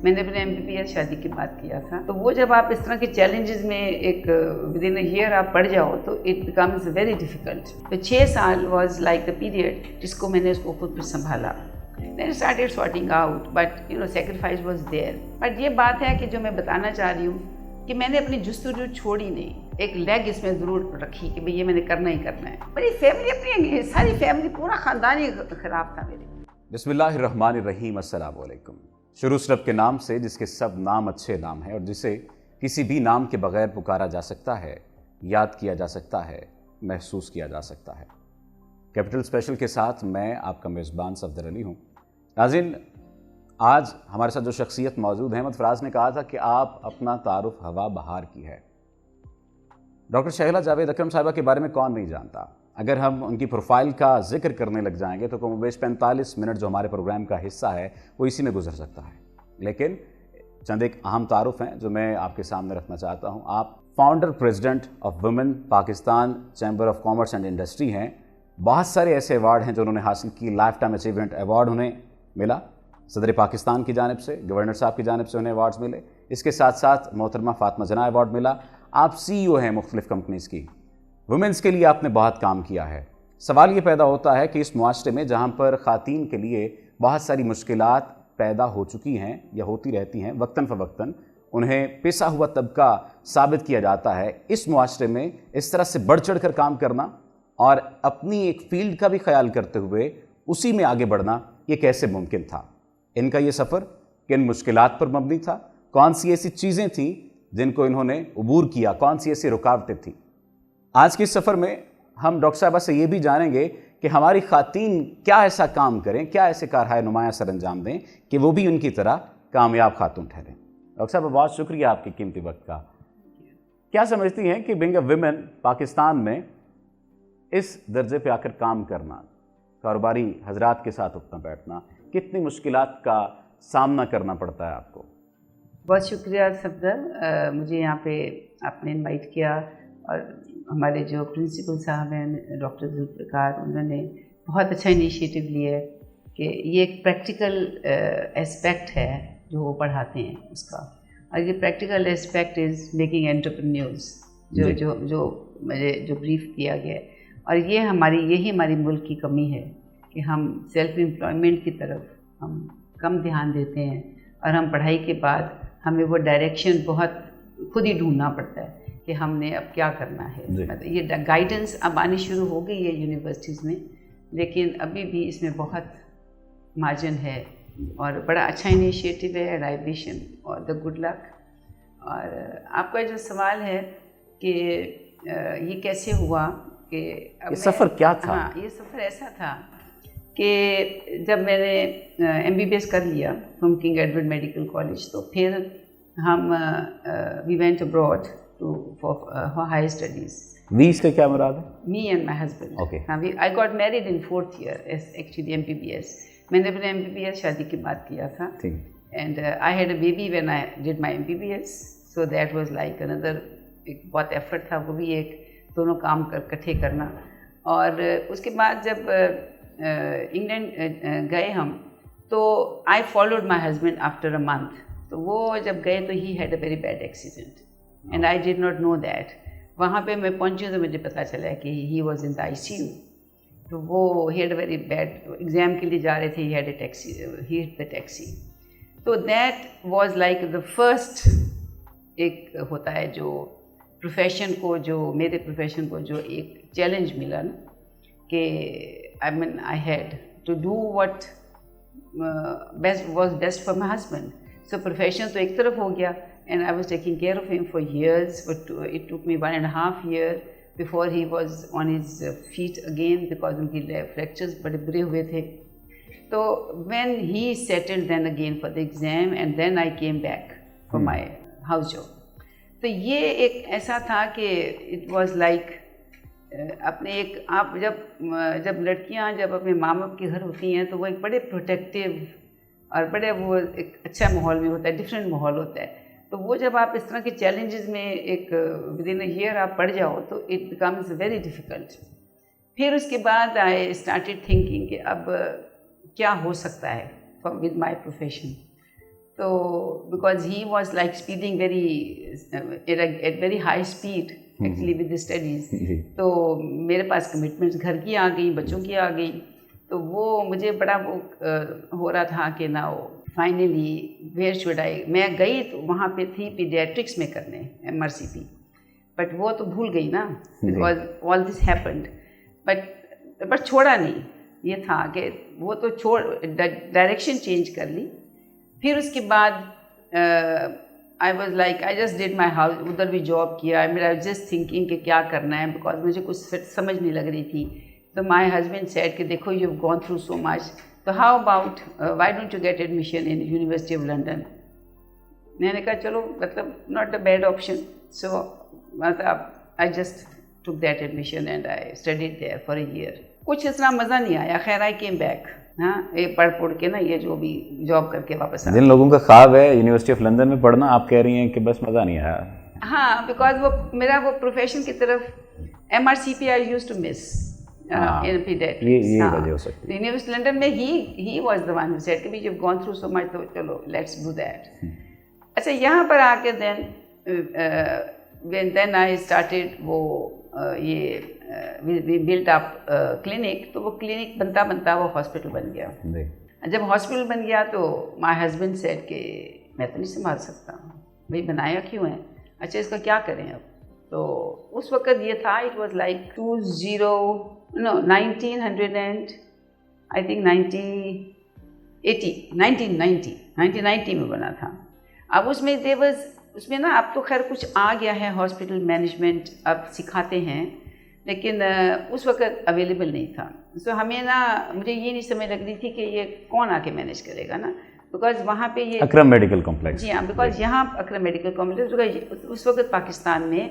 मैंने अपने MBBS शादी के बाद किया था। तो वो जब आप इस तरह के चैलेंजेस में एक विदिन अ ईयर आप पढ़ जाओ तो इट बिकम्स वेरी डिफ़िकल्ट। तो 6 साल वाज लाइक द पीरियड जिसको मैंने उसको खुद पर संभाला। Then I started sorting out, but sacrifice was there. But ये बात है कि जो मैं बताना चाह रही हूँ कि मैंने अपनी जुस्तजू छोड़ी नहीं, एक लेग इसमें ज़रूर रखी कि भाई ये मैंने करना ही करना है। मेरी फैमिली अपनी सारी फैमिली पूरा ख़ानदान ही ख़राब था मेरे। बिस्मिल्लाहिर्रहमानिर्रहीम, अस्सलाम वालेकुम। शुरू रब के नाम से जिसके सब नाम अच्छे नाम हैं और जिसे किसी भी नाम के बगैर पुकारा जा सकता है, याद किया जा सकता है, महसूस किया जा सकता है। कैपिटल स्पेशल के साथ मैं आपका मेज़बान सफदर अली हूँ। नाज़रीन, आज हमारे साथ जो शख्सियत मौजूद है, अहमद फराज ने कहा था कि आप अपना तारुफ हवा बहार की है। डॉक्टर शहला जावेद अकरम साहिबा के बारे में कौन नहीं जानता। अगर हम उनकी प्रोफाइल का जिक्र करने लग जाएंगे तो कमोबेश 45 मिनट जो हमारे प्रोग्राम का हिस्सा है वो इसी में गुजर सकता है। लेकिन चंद एक अहम तारुफ हैं जो मैं आपके सामने रखना चाहता हूँ। आप founder president of women Pakistan chamber of commerce and industry हैं। बहुत सारे ऐसे अवार्ड हैं जो उन्होंने हासिल की। लाइफ टाइम अचीवमेंट अवार्ड उन्हें मिला सदर पाकिस्तान की जानिब से, गवर्नर साहब की जानिब से उन्हें अवार्ड्स मिले। इसके साथ साथ मोहतरमा फातिमा जना अवार्ड मिला। आप CEO हैं मुख्तलिफ कंपनीज़ की। वुमेंस के लिए आपने बहुत काम किया है। सवाल ये पैदा होता है कि इस मुआशरे में जहाँ पर ख़ातीन के लिए बहुत सारी मुश्किलात पैदा हो चुकी हैं या होती रहती हैं, वक्तन फ़वक्तन उन्हें पिसा हुआ तबका साबित किया जाता है, इस मुआशरे में इस तरह से बढ़ चढ़ कर काम करना और अपनी एक फ़ील्ड का भी ख्याल करते हुए उसी में आगे बढ़ना, ये कैसे मुमकिन था? इनका ये सफ़र किन मुश्किलात पर मबनी था? कौन सी ऐसी चीज़ें थीं जिनको इन्होंने अबूर किया? कौन सी ऐसी रुकावटें थीं? आज के इस सफ़र में हम डॉक्टर साहबा से ये भी जानेंगे कि हमारी ख़ातीन क्या ऐसा काम करें, क्या ऐसे कारहाय नुमाया सर अंजाम दें कि वो भी उनकी तरह कामयाब खातून ठहरें। डॉक्टर साहब, बहुत शुक्रिया आपके कीमती वक्त का। क्या समझती हैं कि बीइंग अ वुमेन पाकिस्तान में इस दर्जे पे आकर काम करना, कारोबारी हजरात के साथ उठना बैठना, कितनी मुश्किलात का सामना करना पड़ता है आपको? बहुत शुक्रिया सफदर, मुझे यहाँ पे आपने इनवाइट किया और हमारे जो प्रिंसिपल साहब हैं डॉक्टर जुल्फ़िकार, उन्होंने बहुत अच्छा इनिशिएटिव लिया है कि ये एक प्रैक्टिकल एस्पेक्ट है जो वो पढ़ाते हैं उसका। और ये practical aspect is making entrepreneurs जो मुझे ब्रीफ किया गया है। और यही हमारी मुल्क की कमी है कि हम सेल्फ एम्प्लॉयमेंट की तरफ हम कम ध्यान देते हैं और हम पढ़ाई के बाद हमें वो डायरेक्शन बहुत खुद ही ढूंढना पड़ता है कि हमने अब क्या करना है। मतलब ये गाइडेंस अब आनी शुरू हो गई है यूनिवर्सिटीज़ में, लेकिन अभी भी इसमें बहुत मार्जिन है और बड़ा अच्छा इनिशिएटिव है। आई विश और द गुड लक। और आपका जो सवाल है कि ये कैसे हुआ कि ये सफ़र क्या था? हाँ, ये सफ़र ऐसा था कि जब मैंने MBBS कर लिया from King Edward Medical College, तो फिर हम we went abroad for higher studies. We इसका क्या मुराद है? Me and my husband. Okay. I got married in 4th year as actually MBBS. मैंने अपने MBBS शादी के बाद किया था. ठीक. And I had a baby when I did my MBBS. So that was like another एक बहुत effort था, वो भी एक दोनों काम इकट्ठे करना। और उसके बाद जब इंग्लैंड गए हम, तो I followed my husband after a month. तो वो जब गए तो he had a very bad accident. And I did not know that. वहाँ पे मैं पहुँची तो मुझे पता चला कि he was in the ICU. तो वो he had a very bad exam के लिए जा रहे थे, he had a taxi, he hit the taxi. तो that was like the first एक होता है जो प्रोफेशन को, जो मेरे प्रोफेशन को जो एक चैलेंज मिला ना कि I had to do what was best for my husband. So profession तो एक तरफ हो गया, and I was taking care of him for years, but it took me 1.5 years before he was on his feet again because उनकी fractures बड़े बुरे हुए थे। तो when he settled then again for the exam and then I came back for my house job. तो ये एक ऐसा था कि it was like अपने एक आप जब लड़कियां जब अपने माँ बाप के घर होती हैं तो वो एक बड़े प्रोटेक्टिव और बड़े वो एक अच्छा माहौल में होता है, डिफरेंट माहौल होता है। तो वो जब आप इस तरह के चैलेंजेस में एक विदिन अ ईयर आप पढ़ जाओ तो इट बिकम्स वेरी डिफ़िकल्ट। फिर उसके बाद आई स्टार्टेड थिंकिंग कि अब क्या हो सकता है विद माय प्रोफेशन। तो because he was like speeding very at very high speed actually with studies, तो मेरे पास कमिटमेंट्स घर की आ गई, बच्चों की आ गई, तो वो मुझे बड़ा वो हो रहा था कि ना वो फाइनली वेयर शुड आई। मैं गई तो वहाँ पे थी पीडियाट्रिक्स में करने MRCP, बट वो तो भूल गई ना, because all this happened, but छोड़ा नहीं। ये था कि वो तो डायरेक्शन चेंज कर ली। फिर उसके बाद I was like I just did my house, उधर भी जॉब किया, मेरा जस्ट थिंकिंग कि क्या करना है, बिकॉज मुझे कुछ समझ नहीं लग रही थी। तो माई हस्बैंड सेड कि देखो you have gone through so much, तो how about why don't you get admission in university of London. मैंने कहा चलो मतलब not a bad option, so मतलब I just took that admission and I studied there for a year. कुछ इतना मज़ा नहीं आया, खैर आई केम बैक। हाँ, ये पढ़ के ना, ये जो भी जॉब करके वापस आ। जिन लोगों का ख्वाब है यूनिवर्सिटी ऑफ लंदन में पढ़ना, आप कह रही हैं कि बस मज़ा नहीं आया। हाँ, बिकॉज वो मेरा वो प्रोफेशन की तरफ MRCP I used to miss in paediatrics. ये वजह हो सकती है। यूनिवर्सिटी लंदन में ही was the one who said कि you have gone through so much, तो चलो लेट्स डू दैट। अच्छा, यहाँ पर आके then I started वो we built up clinic, तो वो क्लिनिक बनता बनता वो हॉस्पिटल बन गया। जब हॉस्पिटल बन गया तो माय हस्बैंड सेड कि मैं तो नहीं संभाल सकता, भाई बनाया क्यों है, अच्छा इसका क्या करें अब। तो उस वक़्त ये था, इट वाज लाइक 1990 में बना था। अब उसमें ना अब तो खैर कुछ आ गया है, हॉस्पिटल मैनेजमेंट अब सिखाते हैं, लेकिन उस वक़्त अवेलेबल नहीं था। सो हमें ना, मुझे ये नहीं समझ लग रही थी कि ये कौन आके मैनेज करेगा ना, बिकॉज वहाँ पे ये अकरम मेडिकल कॉम्प्लेक्स, जी हाँ, बिकॉज यहाँ अकरम मेडिकल कॉम्प्लेक्स, उस वक़्त पाकिस्तान में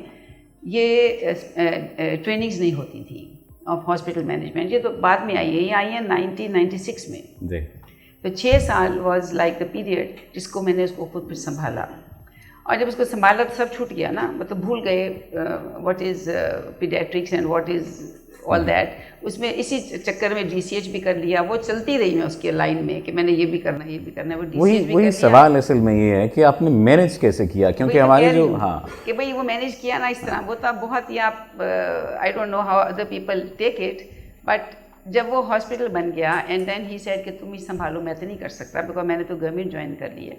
ये ट्रेनिंग्स नहीं होती थी ऑफ हॉस्पिटल मैनेजमेंट। ये तो बाद में आई है, ये आई है 1996 में जी। तो 6 साल वॉज लाइक द पीरियड जिसको मैंने उसको खुद फिर संभाला, और जब उसको संभाला तो सब छूट गया ना, मतलब भूल गए what is paediatrics and what is all that. उसमें इसी चक्कर में DCH भी कर लिया, वो चलती रही मैं उसके लाइन में कि मैंने ये भी करना है, ये भी करना है, वो DCH वही सवाल असल में ये है कि आपने मैनेज कैसे किया, क्योंकि हमारे जो कि भाई वो मैनेज किया ना इस तरह, वो तो बहुत ही आप I don't know how other people take it, but जब वो हॉस्पिटल बन गया एंड देन ही सेड कि तुम ही संभालो, मैं तो नहीं कर सकता, बिकॉज मैंने तो गवर्नमेंट ज्वाइन कर ली है।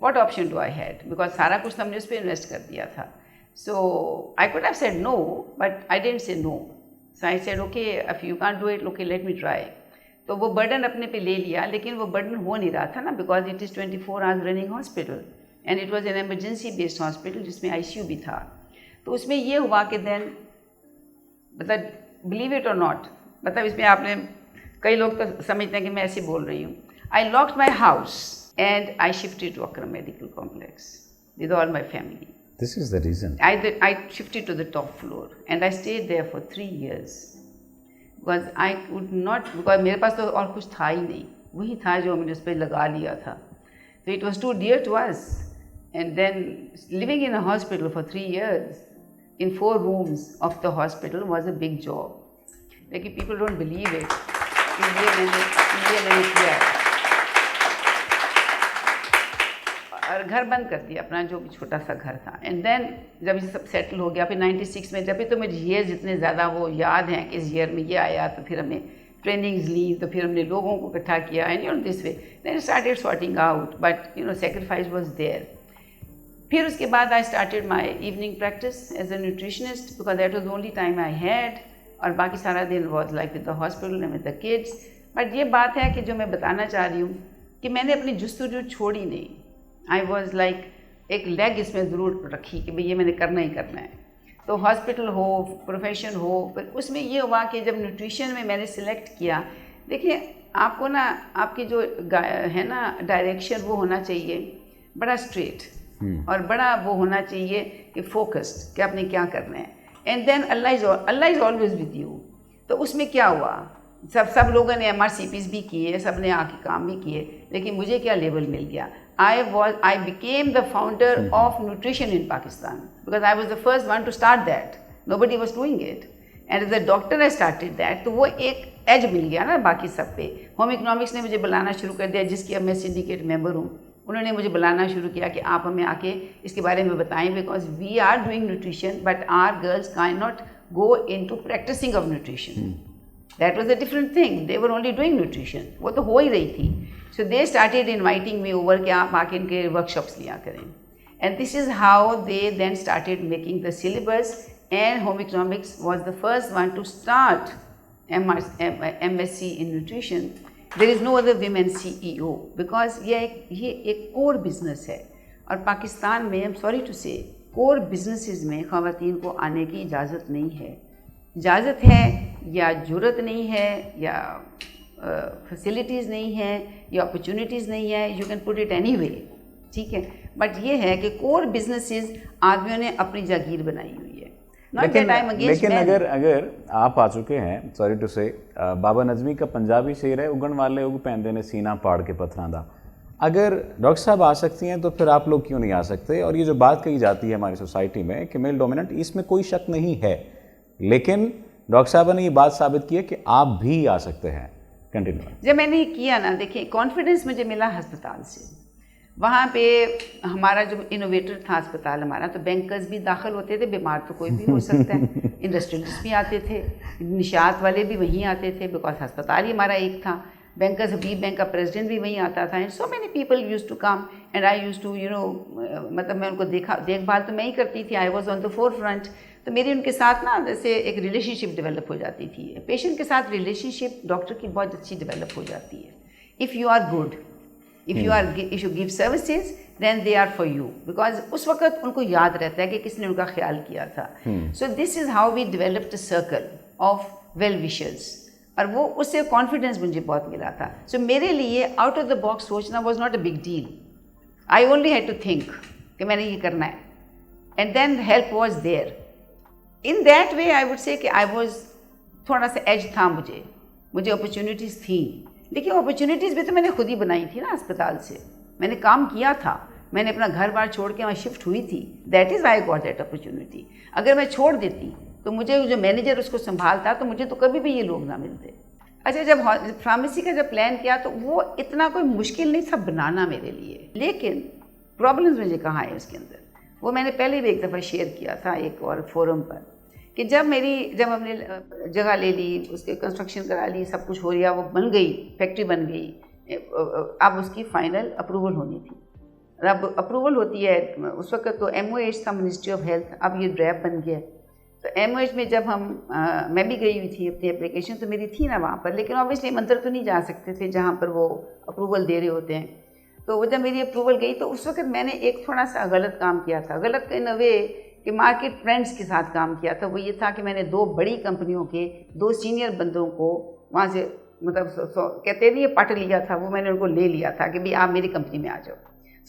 What option do I had? Because सारा कुछ हमने उस पर इन्वेस्ट कर दिया था। So I could have said no, but I didn't say no. So I said okay, if you can't do it, okay, let me try. तो वो बर्डन अपने पे ले लिया, लेकिन वो बर्डन हो नहीं रहा था ना, because it is 24 hours running hospital and it was an emergency based hospital जिसमें ICU भी था। तो उसमें ये हुआ कि then मतलब believe it or not, मतलब इसमें आपने कई लोग तो समझते हैं कि मैं ऐसे बोल रही हूँ। I locked my house and I shifted to Akram Medical Complex with all my family. This is the reason. I shifted to the top floor and I stayed there for 3 years because I could not, because मेरे पास तो और कुछ था ही नहीं, वही था जो मैंने उस पर लगा लिया था। So it was too dear to us, and then living in a hospital for 3 years in 4 rooms of the hospital was a big job. Like people don't believe it. ये मैंने किया है। और घर बंद कर दिया अपना, जो भी छोटा सा घर था। एंड देन जब ये सब सेटल हो गया, फिर 96 में जब भी तो मुझे ईयर जितने ज़्यादा वो याद हैं कि इस ईयर में ये आया, तो फिर हमने ट्रेनिंग्स ली, तो फिर हमने लोगों को इकट्ठा किया, and you know this way then started sorting out, but you know sacrifice was there. फिर उसके बाद I started my evening practice as a nutritionist, because that was only time I had, और बाकी सारा दिन was like with the hospital and with the kids. But ये बात है कि जो मैं बताना चाह रही हूँ कि मैंने अपनी जुस्तजू छोड़ी नहीं। आई वॉज लाइक एक लेग इसमें ज़रूर रखी कि भाई ये मैंने करना ही करना है। तो हॉस्पिटल हो, प्रोफेशन हो, फिर उसमें ये हुआ कि जब न्यूट्रिशन में मैंने सिलेक्ट किया, देखिए आपको ना आपकी जो है ना डायरेक्शन, वो होना चाहिए बड़ा स्ट्रेट और बड़ा वो होना चाहिए कि फोकस्ड कि आपने क्या करना है। And then Allah is always with you. तो उसमें क्या हुआ, सब लोगों ने MRCPs भी किए, सब ने आके काम भी किए, लेकिन मुझे क्या लेवल मिल गया। I became the founder of nutrition in Pakistan because I was the first one to start that. Nobody was doing it, and as a doctor I started that. तो वो एक एज मिल गया ना बाकी सब पे। होम इकोनॉमिक्स ने मुझे बुलाना शुरू कर दिया, जिसकी अब मैं सिंडिकेट मेंबर हूँ। उन्होंने मुझे बुलाना शुरू किया कि आप हमें आके इसके बारे में बताएं, because we are doing nutrition but our girls can not go into practising of nutrition. That was a different thing. They were only doing nutrition. वो तो हो ही रही थी. So they started inviting me over कि आप आके इनके वर्कशॉप्स लिया करें. And this is how they then started making the syllabus. And home economics was the first one to start MSc in nutrition. There is no other women CEO because ये एक core business है. और पाकिस्तान में, I am sorry to से, core businesses में ख़वातीन को आने की इजाज़त नहीं है. इजाज़त है या जुरत नहीं है या फैसिलिटीज़ नहीं है या अपॉर्चुनिटीज़ नहीं है. You can put it any way. ठीक है. बट ये है कि कोर बिजनेसेस आदमियों ने अपनी जागीर बनाई हुई है. लेकिन अगर आप आ चुके हैं, सॉरी टू से, बाबा नजमी का पंजाबी शेर है, उगण वाले उग पैंदे ने सीना पाड़ के पत्थरां दा. अगर डॉक्टर साहब आ सकती हैं तो फिर आप लोग क्यों नहीं आ सकते? और ये जो बात कही जाती है हमारी सोसाइटी में कि मेल डोमिनेंट, इसमें कोई शक नहीं है, लेकिन डॉक्टर साहब ने ये बात साबित की है कि आप भी आ सकते हैं. कंटिन्यू. जब मैंने किया ना, देखिए कॉन्फिडेंस मुझे मिला अस्पताल से. वहाँ पे हमारा जो इनोवेटर था अस्पताल हमारा, तो बैंकर्स भी दाखिल होते थे, बीमार तो कोई भी हो सकता है. इंडस्ट्रियलिस्ट भी आते थे, निशात वाले भी वहीं आते थे, बिकॉज अस्पताल ही हमारा एक था. बैंकर्स, हबीब बैंक का प्रेसिडेंट भी वहीं आता था. And so many people use to come and I use to मतलब मैं उनको देखभाल तो मैं ही करती थी. I was on the forefront. तो मेरी उनके साथ ना जैसे एक रिलेशनशिप डेवलप हो जाती थी. पेशेंट के साथ रिलेशनशिप डॉक्टर की बहुत अच्छी डेवलप हो जाती है. If you are good, if you give services then they are for you, because उस वक्त उनको याद रहता है कि किसने उनका ख्याल किया था. So this is how we developed a circle of well wishers. और वो उससे कॉन्फिडेंस मुझे बहुत मिला था. So मेरे लिए आउट ऑफ द बॉक्स सोचना was not a big deal. I only had to think कि मैंने ये करना है, and then help was there. In that way I would say कि I was थोड़ा सा एज था मुझे अपॉर्चुनिटीज़ थी. लेकिन अपॉर्चुनिटीज़ भी तो मैंने खुद ही बनाई थी ना. अस्पताल से मैंने काम किया था, मैंने अपना घर बार छोड़ के वहाँ शिफ्ट हुई थी. That is I got that opportunity. अगर मैं छोड़ देती तो मुझे जो मैनेजर उसको संभालता तो मुझे तो कभी भी ये लोग ना मिलते. अच्छा, जब फार्मेसी का जब प्लान किया तो वो इतना कोई मुश्किल नहीं था बनाना मेरे लिए. लेकिन प्रॉब्लम्स मुझे कहाँ है उसके अंदर, वो मैंने पहले भी एक दफ़ा शेयर किया था एक और फोरम पर कि जब हमने जगह ले ली, उसके कंस्ट्रक्शन करा ली, सब कुछ हो गया, वो बन गई, फैक्ट्री बन गई. अब उसकी फाइनल अप्रूवल होनी थी. और अब अप्रूवल होती है, उस वक्त तो MOH था, मिनिस्ट्री ऑफ हेल्थ. अब ये ड्रैप बन गया. तो MOH में जब मैं भी गई हुई थी, अपनी एप्लीकेशन तो मेरी थी ना वहाँ पर, लेकिन ऑब्वियसली मंत्र तो नहीं जा सकते थे जहाँ पर वो अप्रूवल दे रहे होते हैं. तो वो जब मेरी अप्रूवल गई तो उस वक्त मैंने एक थोड़ा सा गलत काम किया था. गलत इन अ वे कि मार्केट ट्रेंड्स के साथ काम किया था. वो ये था कि मैंने 2 बड़ी कंपनियों के 2 सीनियर बंदों को वहाँ से मतलब कहते नहीं पट लिया था. वो मैंने उनको ले लिया था कि भाई आप मेरी कंपनी में आ जाओ.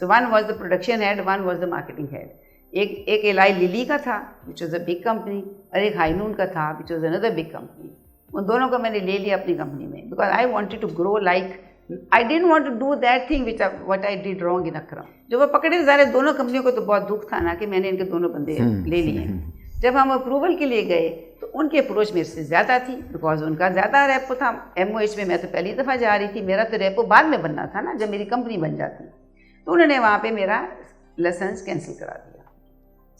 So one was the production head, one was the marketing head. एक एलाई लिली का था which was a big company, और एक हाईनून का था which was another big company. उन दोनों को मैंने ले लिया अपनी कंपनी में because I wanted to grow like I didn't want to do that thing what I did wrong in Akram. जो वो पकड़े जा रहे दोनों कंपनियों को तो बहुत दुख था ना कि मैंने इनके दोनों बंदे ले लिए. जब हम अप्रूवल के लिए गए तो उनकी अप्रोच मेरे से ज़्यादा थी बिकॉज उनका ज़्यादा रेपो था. MOH में मैं तो पहली दफ़ा जा रही थी, मेरा तो रेपो बाद में बनना था ना जब मेरी कंपनी बन जाती. तो उन्होंने वहाँ पे मेरा लाइसेंस कैंसिल करा दिया.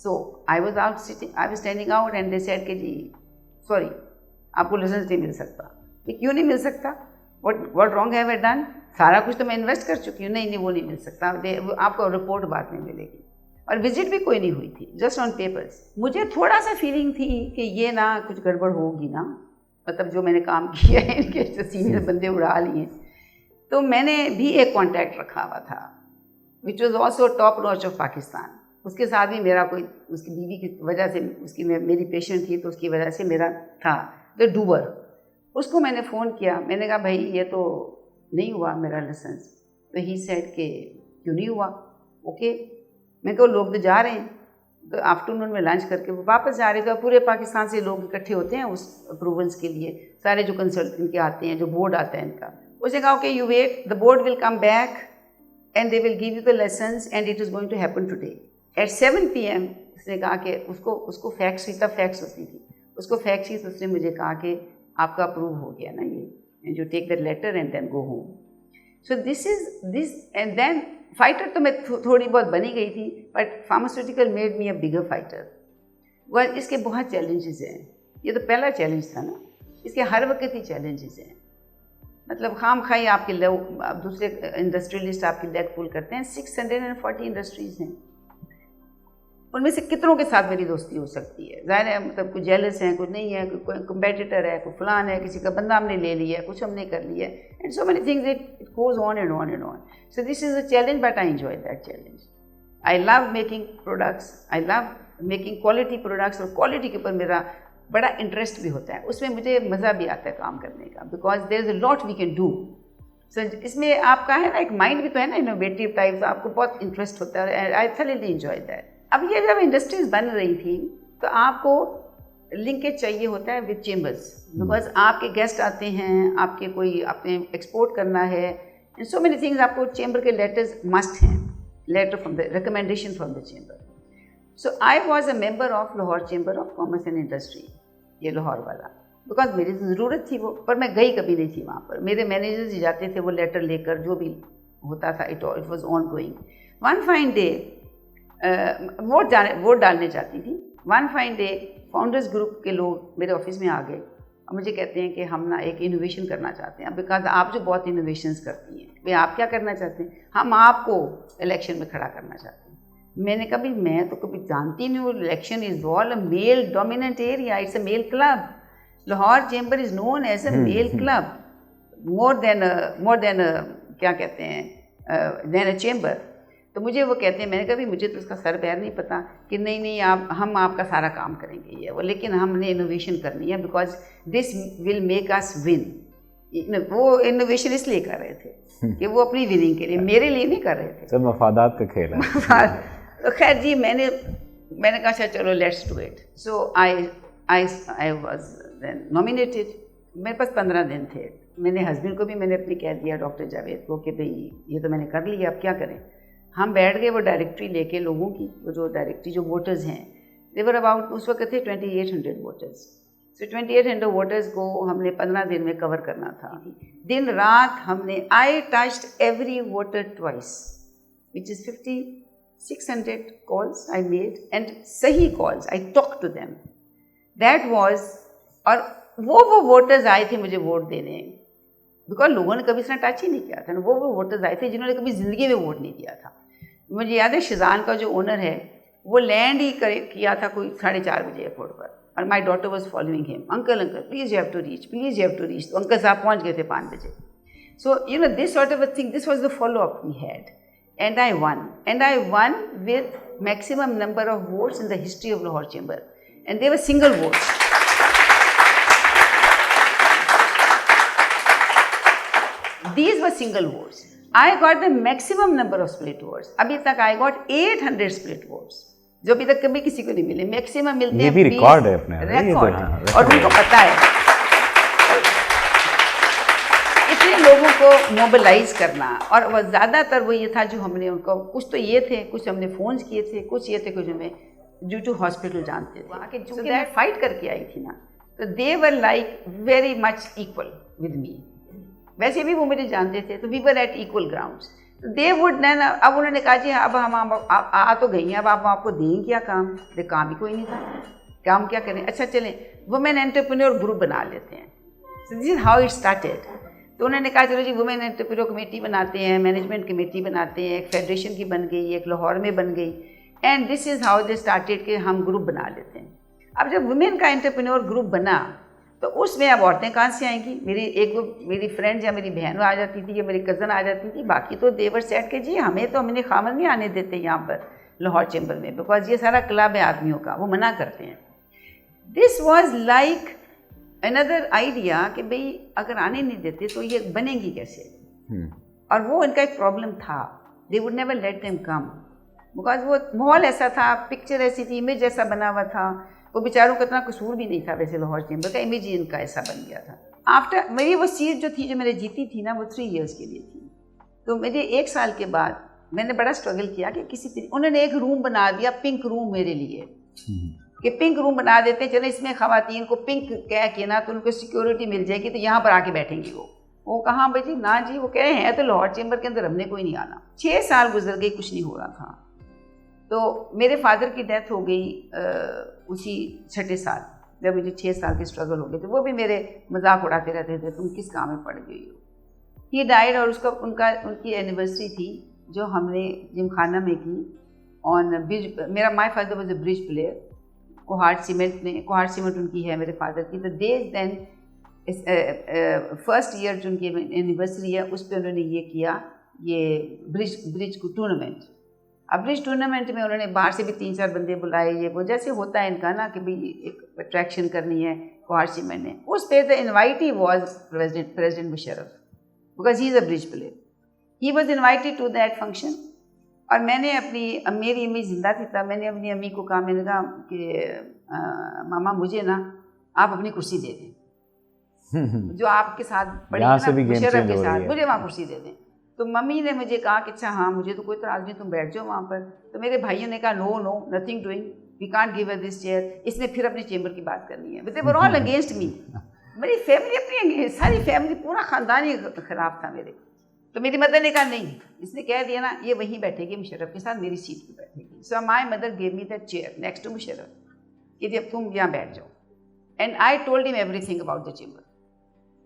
So I was standing out and they said कि जी सॉरी आपको लाइसेंस नहीं मिल सकता. क्यों नहीं मिल सकता? What wrong have I done? सारा कुछ तो मैं इन्वेस्ट कर चुकी हूँ. नहीं वो नहीं मिल सकता, आपको रिपोर्ट बाद में मिलेगी. और विजिट भी कोई नहीं हुई थी, जस्ट ऑन पेपर्स. मुझे थोड़ा सा फीलिंग थी कि ये ना कुछ गड़बड़ होगी ना, मतलब जो मैंने काम किया है इनके सीनियर बंदे उड़ा लिए. तो मैंने भी एक कॉन्टैक्ट रखा हुआ था which was also top notch of Pakistan. उसके साथ भी मेरा कोई, उसकी बीवी की वजह से, उसकी मेरी पेशेंट थी तो उसकी वजह से मेरा था द डूबर. उसको मैंने फ़ोन किया, मैंने कहा भाई ये तो नहीं हुआ मेरा लाइसेंस. तो ही सेड कि क्यों नहीं हुआ? ओके. मैं कहा लोग तो जा रहे हैं. तो आफ्टरनून में लंच करके वो वापस जा रहे थे. पूरे पाकिस्तान से लोग इकट्ठे होते हैं उस अप्रूवल्स के लिए, सारे जो कंसल्टेंट के आते हैं, जो बोर्ड आता है इनका. उसने कहा okay you wait, the board will come back and they will give you the licence and it is going to happen today at 7 PM. उसने कहा कि उसको फैक्स शीट, तब फैक्स होती थी, उसको फैक्स शीट उसने मुझे कहा कि आपका अप्रूव हो गया ना ये, and you take that letter and then go home. So this and then fighter तो मैं थोड़ी बहुत बनी गई थी, but pharmaceutical made me a bigger fighter. वह इसके बहुत चैलेंजेस हैं। ये तो पहला चैलेंज था ना, इसके हर वक्त ही चैलेंजेस हैं। मतलब खाम खाई आपके दूसरे इंडस्ट्रियलिस्ट आपकी लेग पुल करते हैं। 640 इंडस्ट्रीज़ हैं, उनमें से कितनों के साथ मेरी दोस्ती हो सकती है? ज़ाहिर है मतलब कुछ जेलस हैं, कुछ नहीं है, कोई कंपेटिटर है, कोई फलान है, किसी का बंदा हमने ले लिया है, कुछ हमने कर लिया है, and so many things it goes on and on and on. So this is a challenge, but I enjoy that challenge. I love making products, I love making quality products, और क्वालिटी के ऊपर मेरा बड़ा interest भी होता है। उसमें मुझे मज़ा भी आता है काम करने का, because there is a lot we can do. So इसमें आपका है ना एक माइंड भी तो है ना, इनोवेटिव टाइप, आपको बहुत इंटरेस्ट होता है। I thoroughly enjoy that. अब ये जब इंडस्ट्रीज बन रही थी तो आपको लिंकेज चाहिए होता है विद चेम्बर्स, बिकॉज आपके गेस्ट आते हैं, आपके कोई आपने एक्सपोर्ट करना है, एंड सो मेनी थिंग्स। आपको चेम्बर के लेटर्स मस्ट हैं, letter from the recommendation from the chamber. So I was a member of Lahore chamber of commerce and industry, ये लाहौर वाला, बिकॉज मेरी ज़रूरत थी वो, पर मैं गई कभी नहीं थी वहाँ पर। मेरे मैनेजर्स ही जाते थे वो लेटर लेकर, जो भी होता था it was on going. One fine day vote डालने जाती थी। One fine day founders group के लोग मेरे ऑफिस में आ गए और मुझे कहते हैं कि हम ना एक इनोवेशन करना चाहते हैं, बिकॉज आप जो बहुत इनोवेशंस करती हैं, वे आप क्या करना चाहते हैं, हम आपको इलेक्शन में खड़ा करना चाहते हैं। मैंने कहा भाई मैं तो कभी जानती नहीं हूँ, election is all a male dominant area, it's a male club. Lahore chamber is known as a male club, more than क्या कहते हैं देन अ चेम्बर। तो मुझे वो कहते हैं, मैंने कहा भी मुझे तो उसका सर पैर नहीं पता कि नहीं हम आपका सारा काम करेंगे ये वो, लेकिन हमने इनोवेशन करनी है, because this will make us win. वो इनोवेशन इसलिए कर रहे थे कि वो अपनी विनिंग के लिए, मेरे लिए नहीं कर रहे थे। सब मफादात का खेल है। तो खैर जी, मैंने कहा अच्छा चलो let's do it. So I was nominated. मेरे पास 15 दिन थे। मैंने हस्बैंड को भी मैंने अपनी कह दिया, डॉक्टर जावेद को, कि भाई ये तो मैंने कर लिया, अब क्या करें। हम बैठ गए वो डायरेक्टरी लेके लोगों की, वो जो डायरेक्टरी जो वोटर्स हैं, देवर अबाउट उस वक्त थे 2800 वोटर्स। सो 2800 वोटर्स को हमने 15 दिन में कवर करना था। दिन रात हमने, I touched every voter twice, which is 5600 calls I made, and सही calls, I talk to them, that was. और वो वोटर्स आए थे मुझे वोट देने, बिकॉज लोगों ने कभी इतना टच ही नहीं किया था। वो वोटर्स आए थे जिन्होंने कभी ज़िंदगी में वोट नहीं दिया था। मुझे याद है शिजान का जो ओनर है वो लैंड ही किया था कोई 4:30 बजे एयरपोर्ट पर, और my daughter was following him, uncle please you have to reach, please you have to reach. तो अंकल साहब पहुँच गए थे 5 बजे। So you know this sort of a thing, this was the follow up we had, and I won with maximum number of votes in the history of Lahore chamber, and they were single votes. These were single votes. I got the maximum number of split votes. अभी तक I got 800 split votes, जो अभी तक कभी किसी को नहीं मिले। मैक्सिमम मिलते हैं, ये भी रिकॉर्ड है अपने, रिकॉर्ड, और उनको पता है। इतने लोगों को मोबिलाइज करना, और वह ज़्यादातर वो ये था जो हमने उनको, कुछ तो ये थे, कुछ हमने फ़ोन किए थे, कुछ ये थे, कुछ हमें ड्यू टू हॉस्पिटल जानते थे। आके चूँकि मैं फाइट करके आई थी ना, तो they were like very much equal with me. वैसे भी वो मुझे जानते थे, तो we were at equal grounds. तो दे वुड नैन, अब उन्होंने कहा जी अब हम आ तो गई हैं, अब आप आपको दें क्या काम, दे काम ही कोई नहीं था, काम क्या करें, अच्छा चलें वुमेन एंटरप्रेन्योर ग्रुप बना लेते हैं। सो this is how it started. तो उन्होंने कहा चलो जी वुमेन एंटरप्रेन्योर कमेटी बनाते हैं, मैनेजमेंट कमेटी बनाते हैं, एक फेडरेशन की बन गई, एक लाहौर में बन गई, and this is how they started कि हम ग्रुप बना लेते हैं। अब जब वुमेन का एंटरप्रेन्योर ग्रुप बना, तो उसमें अब औरतें कहाँ से आएंगी। मेरी फ्रेंड या मेरी बहन आ जाती थी, या मेरी कज़न आ जाती थी, बाकी तो देवर सेट के जी हमें तो हमने खामन नहीं आने देते यहाँ पर लाहौर चेम्बर में, बिकॉज ये सारा क्लब है आदमियों का, वो मना करते हैं। This was like another idea कि भाई अगर आने नहीं देते तो ये बनेंगी कैसे। और वो इनका एक प्रॉब्लम था, they would never let them come, because वो माहौल ऐसा था, पिक्चर ऐसी थी, इमेज ऐसा बना हुआ था। वो बेचारों का इतना कसूर भी नहीं था, वैसे लाहौर चेम्बर का इमेज ही इनका ऐसा बन गया था। आफ्टर मेरी वो सीट जो थी, जो मैंने जीती थी ना, वो 3 इयर्स के लिए थी। तो मेरे 1 साल के बाद मैंने बड़ा स्ट्रगल किया कि उन्होंने एक रूम बना दिया, पिंक रूम मेरे लिए, कि पिंक रूम बना देते हैं, चलो इसमें ख़वातीन को पिंक कह के ना तो उनको सिक्योरिटी मिल जाएगी, तो यहाँ पर आके बैठेंगी वो। वो कहाँ भाई जी, ना जी, वो कह रहे हैं तो लाहौर चेंबर के अंदर हमने कोई नहीं आना। 6 साल गुजर गए, कुछ नहीं हो रहा था। तो मेरे फादर की डेथ हो गई उसी 6ठे साल, जब मुझे 6 साल के स्ट्रगल हो गए थे। वो भी मेरे मजाक उड़ाते रहते थे, तुम किस काम में पड़ गई हो। ही डाइड, और उनकी एनिवर्सरी थी जो हमने जिमखाना में की on bridge. My father was a bridge player, Kohat cement उनकी है मेरे फादर की। तो दे देन फर्स्ट ईयर जो उनकी एनिवर्सरी है उस पर उन्होंने ये किया, ये ब्रिज को टूर्नामेंट। अब ब्रिज टूर्नामेंट में उन्होंने बाहर से भी 3-4 बंदे बुलाए, ये वो जैसे होता है इनका ना कि भाई एक अट्रैक्शन करनी है कोहाट सीमेंट ने। उस पे the invitee was president Musharraf, because he is a bridge player. He was invited to that function. और मैंने मेरी अम्मी जिंदा थी तब, मैंने अपनी अम्मी को कहा, मैंने कहा कि मामा मुझे ना आप अपनी कुर्सी दे दें जो आपके साथ पड़ी है ना मुशर्रफ के साथ, मुझे वहाँ कुर्सी दे दें। तो मम्मी ने मुझे कहा कि अच्छा हाँ, मुझे तो कोई इतराज़ नहीं, तुम बैठ जाओ वहाँ पर। तो मेरे भाइयों ने कहा no nothing doing, we can't give her this chair. इसने फिर अपनी चेंबर की बात करनी है। दे वर ऑल अगेंस्ट मी, मेरी फैमिली अपनी सारी फैमिली, पूरा ख़ानदान ही ख़राब था मेरे। तो मेरी मदर ने कहा नहीं, इसने कह दिया ना ये वहीं बैठेगी मुशर्रफ के साथ, मेरी सीट पर बैठेगी। So my mother gave me that chair next to Musharraf, कि जब तुम यहाँ बैठ जाओ। And I told him everything about the chamber.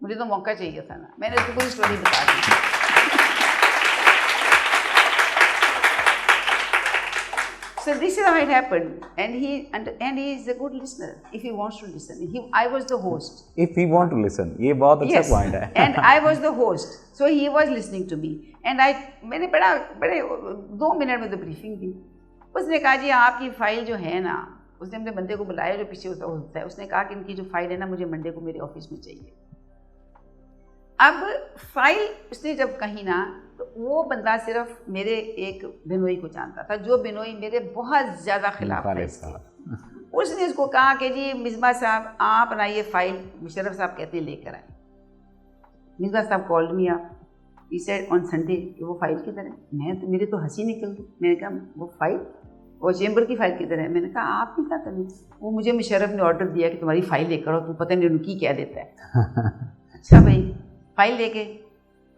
मुझे तो मौका चाहिए था ना, मैंने उसको पूरी स्टोरी बता दी। So this is how it happened, and he is a good listener if he wants to listen. I was the host. If he want to listen, ये बहुत अच्छा point है. And I was the host, so he was listening to me. And मैंने बड़े 2 minute में तो briefing दी। उसने कहा जी आपकी फाइल जो है ना, उसने अपने बंदे को बुलाया जो पीछे होता है, उसने कहा कि इनकी जो फाइल है ना मुझे मंडे को मेरे ऑफिस में चाहिए। अब फाइल उसने जब कही ना, तो वो बंदा सिर्फ मेरे एक बिनोई को जानता था, जो बिनोई मेरे बहुत ज़्यादा खिलाफ था। उसने उसको कहा कि जी मिसबा साहब आप ना ये फाइल मुशर्रफ साहब कहते हैं लेकर आए। मिसबा साहब called me up, he said on Sunday कि वो फाइल किधर है। मेरी तो हंसी निकल गई। मैंने कहा वो फाइल, वो चेंबर की फाइल किधर है। मैंने कहा आप नहीं क्या करें, वो मुझे मुशर्रफ ने ऑर्डर दिया कि तुम्हारी फाइल लेकर आओ, तू पता नहीं उनकी क्या देता है। अच्छा भाई फाइल लेके,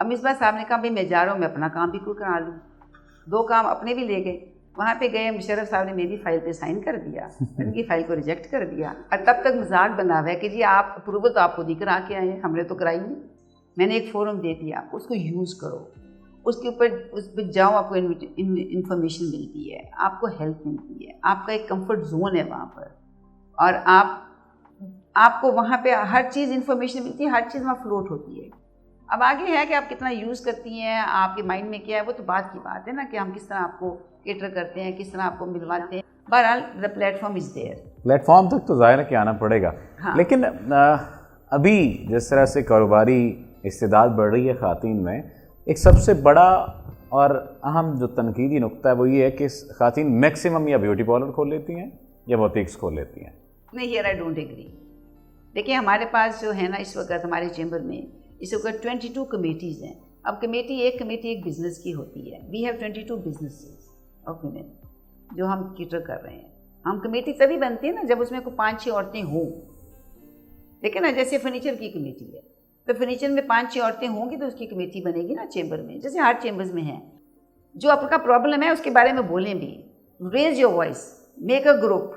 अब मिसबा साहब ने कहा भाई मैं जा रहा हूँ, मैं अपना काम भी कोई करा लूँ। 2 काम अपने भी ले गए। वहाँ पे गए, मुशर्रफ साहब ने मेरी फाइल पे साइन कर दिया, उनकी फाइल को रिजेक्ट कर दिया। और तब तक मजाक बना हुआ है कि जी आप अप्रूवल तो आप खुद ही करा के आए हैं, हमने तो कराई नहीं। मैंने एक फोरम दे दिया, उसको यूज़ करो, उसके ऊपर उस पर जाओ, आपको इन्फॉर्मेशन मिलती है, आपको हेल्प मिलती है, आपका एक कंफर्ट जोन है वहाँ पर, और आपको वहाँ पे हर चीज़ इन्फॉर्मेशन मिलती है, हर चीज़ वहाँ फ्लोट होती है। अब आगे है कि आप कितना यूज़ करती हैं, आपके माइंड में क्या है, वो तो बात की बात है ना कि हम किस तरह आपको केटर करते हैं, किस तरह आपको मिलवाते हैं। बहरहाल the platform is there. Platform तक तो ज़ाहिर है कि आना पड़ेगा। हाँ। लेकिन अभी जिस तरह से कारोबारी इस्तेदाद बढ़ रही है ख़ातीन में, एक सबसे बड़ा और अहम जो तनकीदी नुक्ता है वो ये है कि ख़ातीन मैक्सिमम या ब्यूटी पार्लर खोल लेती हैं या बुटीक्स खोल लेती हैं। नहीं, हियर आई डोंट एग्री। देखिए हमारे पास जो है ना इस वक्त हमारे चेंबर में इस वक्त 22 कमेटीज़ हैं। अब एक कमेटी एक बिज़नेस की होती है। We have 22 businesses of women जो हम कैटर कर रहे हैं। हम कमेटी तभी बनती है ना जब उसमें कोई 5-6 औरतें हों। देखिए ना, जैसे फर्नीचर की कमेटी है तो फर्नीचर में 5-6 औरतें होंगी तो उसकी कमेटी बनेगी ना चेंबर में, जैसे हर चेंबर्स में है। जो आपका प्रॉब्लम है उसके बारे में बोलें भी, raise your voice, make a group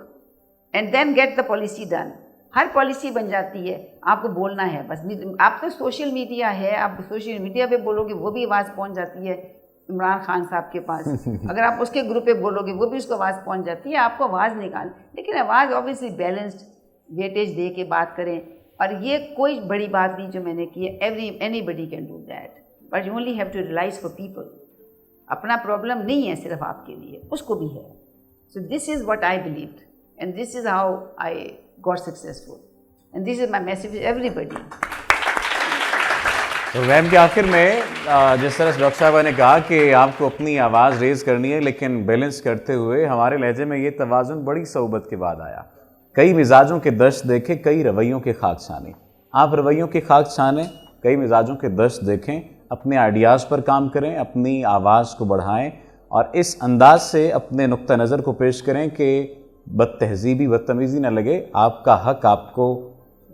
and then get the policy done. हर पॉलिसी बन जाती है, आपको बोलना है बस। आप तो सोशल मीडिया है, आप सोशल मीडिया पे बोलोगे वो भी आवाज़ पहुंच जाती है इमरान खान साहब के पास। अगर आप उसके ग्रुप पे बोलोगे वो भी उसको आवाज़ पहुंच जाती है। आपको आवाज़ निकाल, लेकिन आवाज़ ऑब्वियसली बैलेंस्ड वेटेज दे के बात करें। और ये कोई बड़ी बात नहीं जो मैंने की है, anybody can do that, but you only have to realise for people. अपना प्रॉब्लम नहीं है सिर्फ आपके लिए, उसको भी है। So this is what I believed and this is how I got successful, and this is my message to everybody. तो वैम के आखिर में जिस तरह से डॉक्टर साहबा ने कहा कि आपको अपनी आवाज़ रेज़ करनी है लेकिन बैलेंस करते हुए, हमारे लहजे में ये तवाज़ुन बड़ी सोबत के बाद आया। कई मिजाजों के दश्त देखे, कई रवैयों के खाक छाने। आप रवैयों के खाक छाने, कई मिजाजों के दश्त देखें, अपने आइडियाज़ पर काम करें, अपनी आवाज़ को बढ़ाएं और इस अंदाज से अपने नुक्ता नज़र को पेश करें कि बदतहजीबी बदतमीज़ी न लगे। आपका हक आपको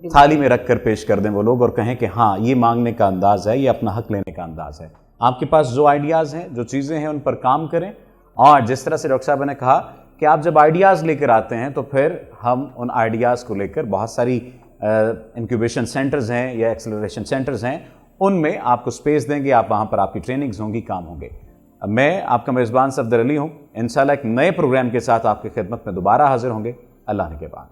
थाली में रख कर पेश कर दें वो लोग और कहें कि हाँ ये मांगने का अंदाज़ है, ये अपना हक लेने का अंदाज़ है। आपके पास जो आइडियाज़ हैं, जो चीज़ें हैं, उन पर काम करें। और जिस तरह से डॉक्टर साहब ने कहा कि आप जब आइडियाज़ लेकर आते हैं तो फिर हम उन आइडियाज़ को लेकर बहुत सारी इंक्यूबेशन सेंटर्स हैं या एक्सेलरेशन सेंटर्स हैं, उनमें आपको स्पेस देंगे, आप वहाँ पर आपकी ट्रेनिंग्स होंगी, काम होंगे। मैं आपका मेज़बान सफदर अली हूँ। इंशाल्लाह एक नए प्रोग्राम के साथ आपकी खिदमत में दोबारा हाजिर होंगे, अल्लाह ने के बाद।